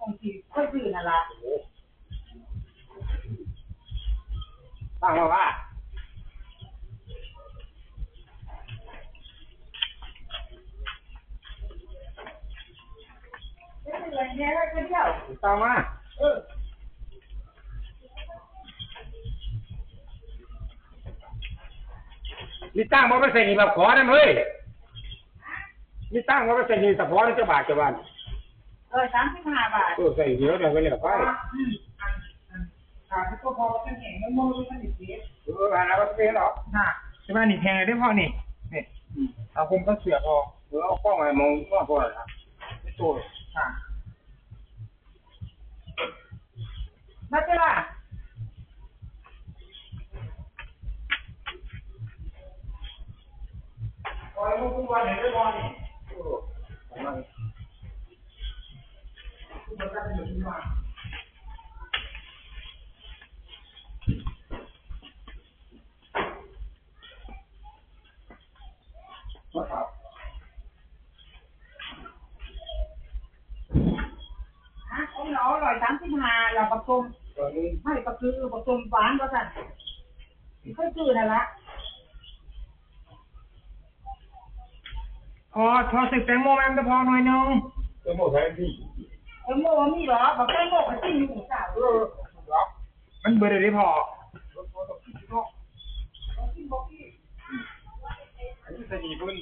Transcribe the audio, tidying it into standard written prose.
ของที่ค่อยซื้อนั่นล่ะตั้งว่าอะไรเนี่ยก็เดียวตั้งมานี่ตั้งมาเป็นเศษแบบขอนั่นเฮ้ยนี่ตั้งมาเป็นเศษแต่ขอนี่จะบาทจะบาท35 บาทใส่เดียวเดี๋ยวไปเหลือไปที่ก็พอเป็นแห่งมันมือมันอีกทีอะไรก็เป็นหรอใช่ไหมนี่แพงได้พอนี่เอาคุมก็เสือพอเอากล้องอะไรมองว่าพอเหรอไม่ตัวมาเจ้าล่ะโอ้ยมึงวันเห็นได้พอนี่มันก็เป็นแบบนี้มาครับของเรา135เราผสมไม่ก็คือผสมหวานก็สั่นค่อยซื้อนั่นละอ๋อทอดใส่แตงโมแม่งจะพอหน่อยนึงแตงโมแพงที่แตงโมมีเหรอบอกแตงโมก็กินอยู่สาวมันเบอร์ได้พออันนี้สนีบุญ